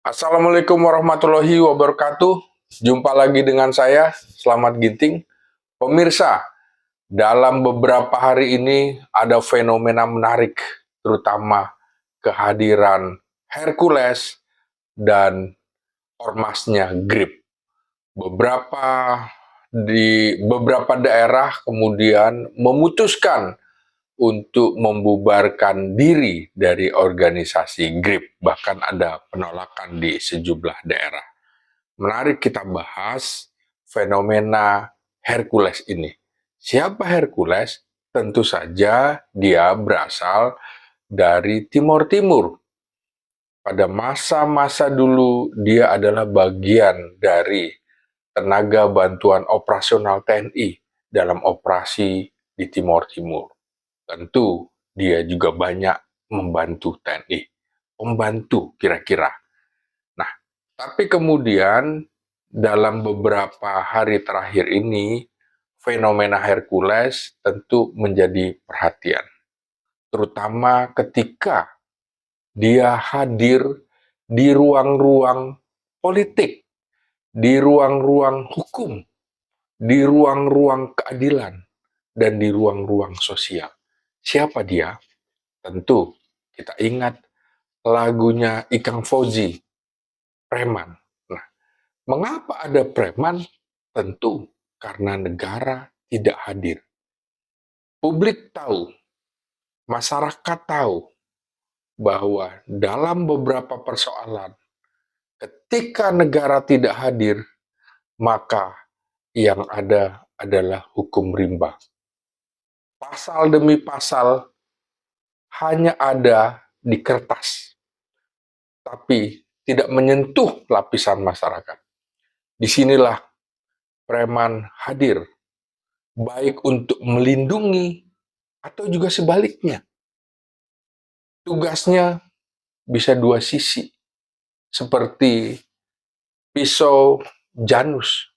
Assalamualaikum warahmatullahi wabarakatuh. Jumpa lagi dengan saya, Selamat Ginting. Pemirsa, dalam beberapa hari ini ada fenomena menarik, terutama kehadiran Hercules dan ormasnya GRIP. Beberapa daerah kemudian memutuskan untuk membubarkan diri dari organisasi GRIP. Bahkan ada penolakan di sejumlah daerah. Menarik kita bahas fenomena Hercules ini. Siapa Hercules? Tentu saja dia berasal dari Timur Timur. Pada masa-masa dulu dia adalah bagian dari tenaga bantuan operasional TNI dalam operasi di Timur Timur. Tentu dia juga banyak membantu TNI. Membantu kira-kira. Nah, tapi kemudian dalam beberapa hari terakhir ini, fenomena Hercules tentu menjadi perhatian. Terutama ketika dia hadir di ruang-ruang politik, di ruang-ruang hukum, di ruang-ruang keadilan, dan di ruang-ruang sosial. Siapa dia? Tentu kita ingat lagunya Ikang Fauzi, Preman. Nah, mengapa ada preman? Tentu karena negara tidak hadir. Publik tahu, masyarakat tahu bahwa dalam beberapa persoalan, ketika negara tidak hadir, maka yang ada adalah hukum rimba. Pasal demi pasal hanya ada di kertas, tapi tidak menyentuh lapisan masyarakat. Disinilah preman hadir, baik untuk melindungi atau juga sebaliknya. Tugasnya bisa dua sisi, seperti pisau Janus.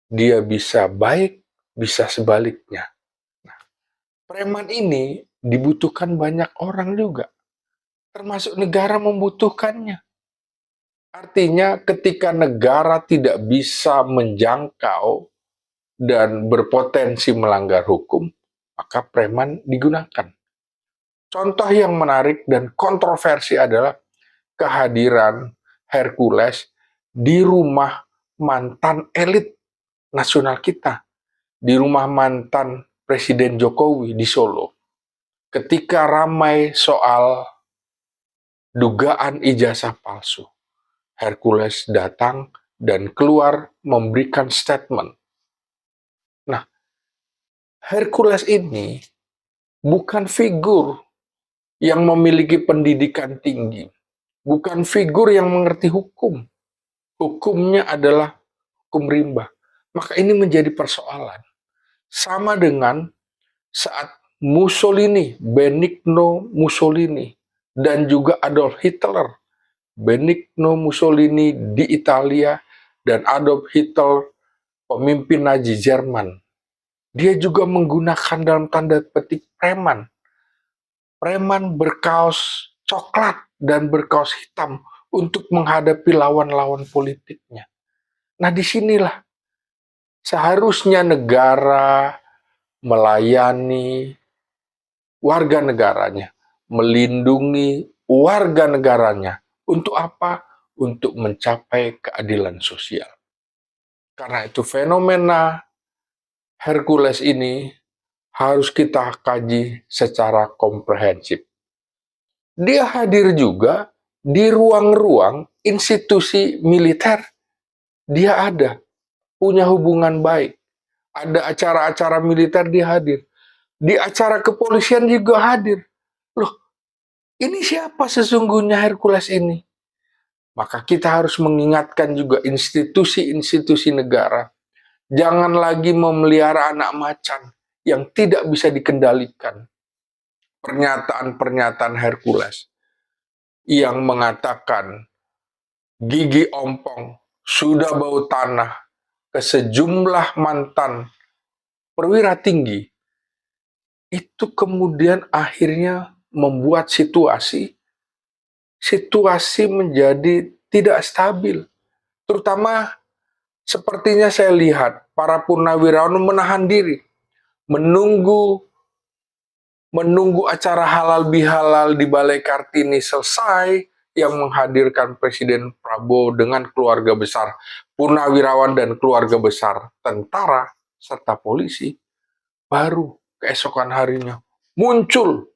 Dia bisa baik, bisa sebaliknya. Nah, preman ini dibutuhkan banyak orang juga, termasuk negara membutuhkannya. Artinya ketika negara tidak bisa menjangkau dan berpotensi melanggar hukum, maka preman digunakan. Contoh yang menarik dan kontroversi adalah kehadiran Hercules di rumah mantan elit nasional kita, di rumah mantan Presiden Jokowi di Solo. Ketika ramai soal dugaan ijazah palsu, Hercules datang dan keluar memberikan statement. Nah, Hercules ini bukan figur yang memiliki pendidikan tinggi, bukan figur yang mengerti hukum. Hukumnya adalah hukum rimba. Maka ini menjadi persoalan. Sama dengan saat Mussolini, Benigno Mussolini, dan juga Adolf Hitler. Benigno Mussolini di Italia dan Adolf Hitler, pemimpin Nazi Jerman. Dia juga menggunakan dalam tanda petik preman. Preman berkaos coklat dan berkaos hitam untuk menghadapi lawan-lawan politiknya. Nah, disinilah seharusnya negara melayani warga negaranya, melindungi warga negaranya. Untuk apa? Untuk mencapai keadilan sosial. Karena itu fenomena Hercules ini harus kita kaji secara komprehensif. Dia hadir juga di ruang-ruang institusi militer. Dia ada, punya hubungan baik. Ada acara-acara militer dia hadir. Di acara kepolisian juga hadir. Loh, ini siapa sesungguhnya Hercules ini? Maka kita harus mengingatkan juga institusi-institusi negara. Jangan lagi memelihara anak macan yang tidak bisa dikendalikan. Pernyataan-pernyataan Hercules yang mengatakan gigi ompong sudah bau tanah ke sejumlah mantan perwira tinggi, itu kemudian akhirnya membuat situasi menjadi tidak stabil. Terutama sepertinya saya lihat para purnawirawan menahan diri, menunggu acara halal bihalal di Balai Kartini selesai yang menghadirkan Presiden Prabowo dengan keluarga besar purnawirawan dan keluarga besar tentara serta polisi, baru keesokan harinya muncul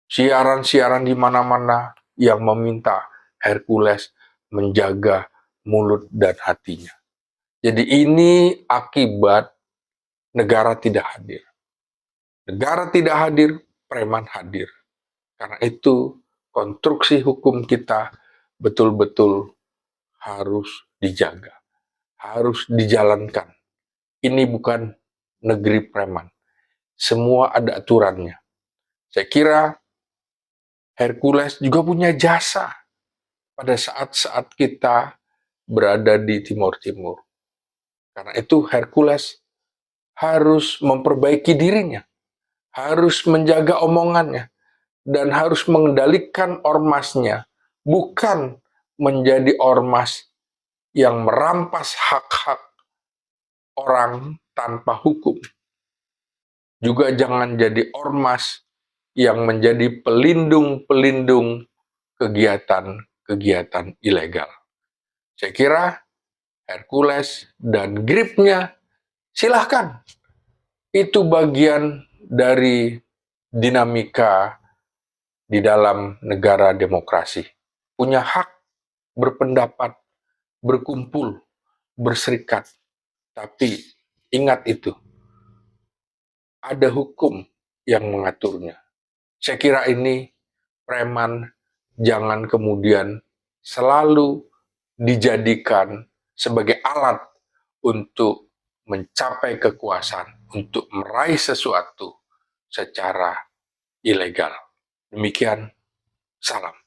siaran-siaran di mana-mana yang meminta Hercules menjaga mulut dan hatinya. Jadi ini akibat negara tidak hadir. Negara tidak hadir, preman hadir. Karena itu konstruksi hukum kita betul-betul harus dijaga, harus dijalankan. Ini bukan negeri preman. Semua ada aturannya. Saya kira Hercules juga punya jasa pada saat-saat kita berada di Timur Timur. Karena itu Hercules harus memperbaiki dirinya, harus menjaga omongannya, dan harus mengendalikan ormasnya, bukan menjadi ormas yang merampas hak-hak orang tanpa hukum. Juga jangan jadi ormas yang menjadi pelindung-pelindung kegiatan-kegiatan ilegal. Saya kira Hercules dan gripnya silahkan. Itu bagian dari dinamika di dalam negara demokrasi. Punya hak berpendapat, berkumpul, berserikat. Tapi ingat itu, ada hukum yang mengaturnya. Saya kira ini preman jangan kemudian selalu dijadikan sebagai alat untuk mencapai kekuasaan, untuk meraih sesuatu secara ilegal. Demikian, salam.